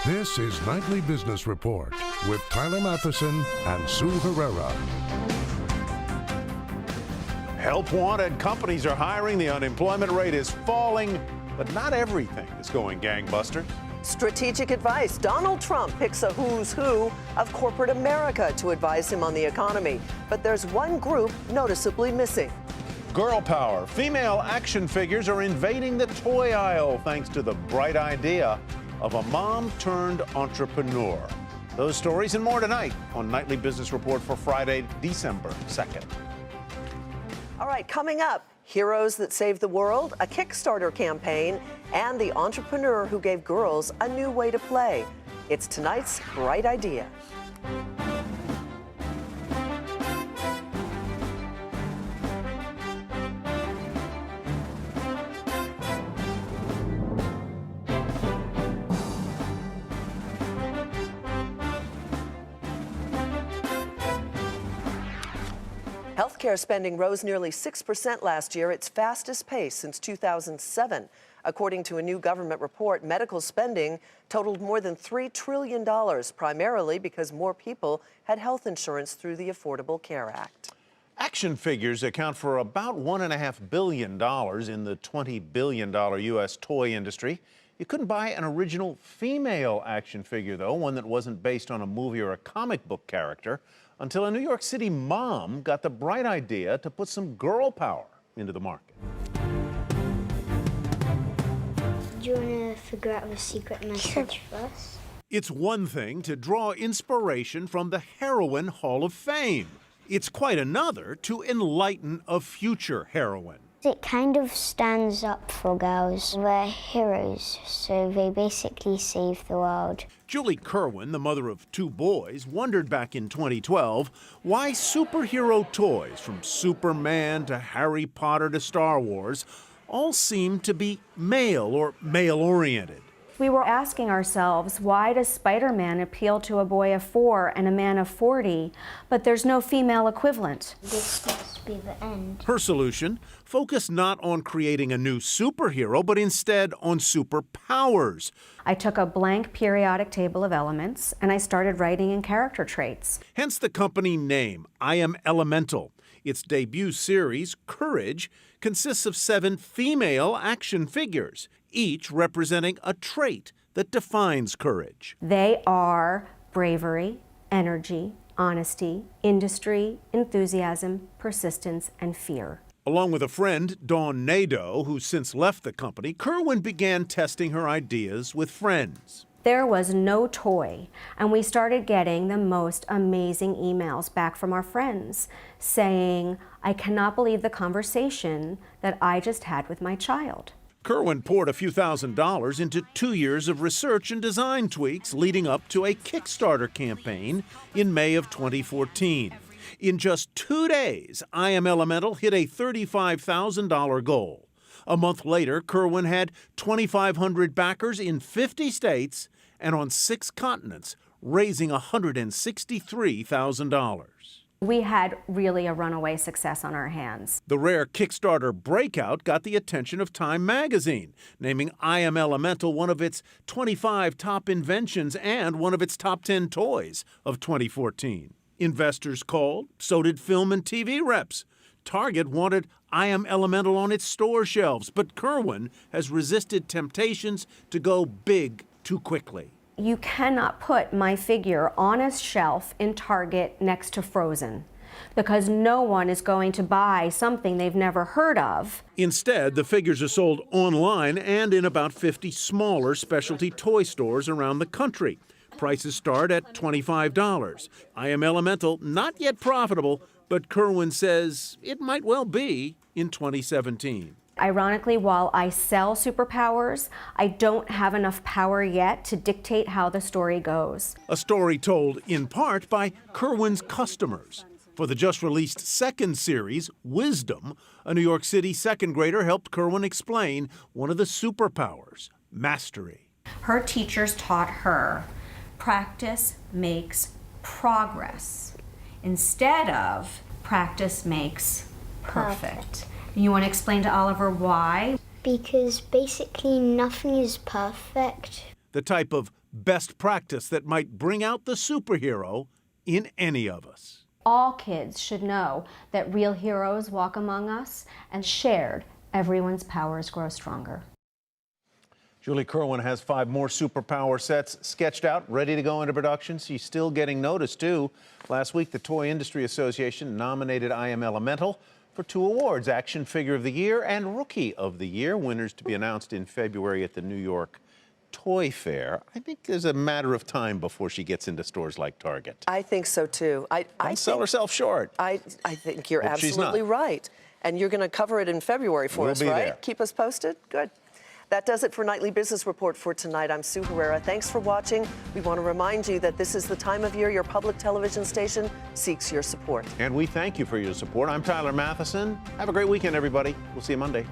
This is Nightly Business Report with Tyler Matheson and Sue Herrera. Help-wanted companies are hiring. The unemployment rate is falling, but not everything is going gangbusters. Strategic advice. Donald Trump picks a who's who of corporate America to advise him on the economy. But there's one group noticeably missing. Girl power. Female action figures are invading the toy aisle thanks to the bright idea of a mom-turned-entrepreneur. Those stories and more tonight on Nightly Business Report for Friday, December 2nd. All right, coming up, Heroes That Save the World, a Kickstarter campaign, and the entrepreneur who gave girls a new way to play. It's tonight's Bright Idea. Healthcare spending rose nearly 6% last year, its fastest pace since 2007. According to a new government report, medical spending totaled more than $3 trillion, primarily because more people had health insurance through the Affordable Care Act. Action figures account for about $1.5 billion in the $20 billion U.S. toy industry. You couldn't buy an original female action figure, though, one that wasn't based on a movie or a comic book character, until a New York City mom got the bright idea to put some girl power into the market. Do you want to figure out the secret message first? It's one thing to draw inspiration from the Heroine Hall of Fame. It's quite another to enlighten a future heroine. It kind of stands up for girls. They're heroes, so they basically save the world. Julie Kerwin, the mother of two boys, wondered back in 2012 why superhero toys, from Superman to Harry Potter to Star Wars, all seemed to be male or male-oriented. We were asking ourselves, why does Spider-Man appeal to a boy of 4 and a man of 40, but there's no female equivalent? This must be the end. Her solution, focus not on creating a new superhero, but instead on superpowers. I took a blank periodic table of elements and I started writing in character traits. Hence the company name, IAmElemental. Its debut series, Courage, consists of 7 female action figures, each representing a trait that defines courage. They are bravery, energy, honesty, industry, enthusiasm, persistence, and fear. Along with a friend, Dawn Nadeau, who's since left the company, Kerwin began testing her ideas with friends. There was no toy, and we started getting the most amazing emails back from our friends saying, I cannot believe the conversation that I just had with my child. Kerwin poured a few $1,000s into 2 years of research and design tweaks leading up to a Kickstarter campaign in May of 2014. In just 2 days, IAmElemental hit a $35,000 goal. A month later, Kerwin had 2,500 backers in 50 states and on 6 continents, raising $163,000. We had really a runaway success on our hands. The rare Kickstarter breakout got the attention of Time magazine, naming IAmElemental one of its 25 top inventions and one of its top 10 toys of 2014. Investors called, so did film and TV reps. Target wanted IAmElemental on its store shelves, but Kerwin has resisted temptations to go big too quickly. You cannot put my figure on a shelf in Target next to Frozen because no one is going to buy something they've never heard of. Instead, the figures are sold online and in about 50 smaller specialty toy stores around the country. Prices start at $25. IAmElemental not yet profitable, but Kerwin says it might well be in 2017. Ironically, while I sell superpowers, I don't have enough power yet to dictate how the story goes. A story told in part by Kerwin's customers. For the just-released second series, Wisdom, a New York City second grader helped Kerwin explain one of the superpowers, mastery. Her teachers taught her practice makes progress instead of practice makes perfect. You want to explain to Oliver why? Because basically nothing is perfect. the type of best practice that might bring out the superhero in any of us. All kids should know that real heroes walk among us, and shared, everyone's powers grow stronger. Julie Kerwin has 5 more superpower sets sketched out, ready to go into production. She's still getting noticed, too. Last week, the Toy Industry Association nominated IAmElemental for 2 awards, Action Figure of the Year and Rookie of the Year, winners to be announced in February at the New York Toy Fair. I think there's a matter of time before she gets into stores like Target. I think so, too. Don't sell herself short. I think you're Hope she's absolutely not. right. And you're going to cover it in February for We'll us, be right? there. Keep us posted? Good. That does it for Nightly Business Report for tonight. I'm Sue Herrera. Thanks for watching. We want to remind you that this is the time of year your public television station seeks your support. And we thank you for your support. I'm Tyler Matheson. Have a great weekend, everybody. We'll see you Monday.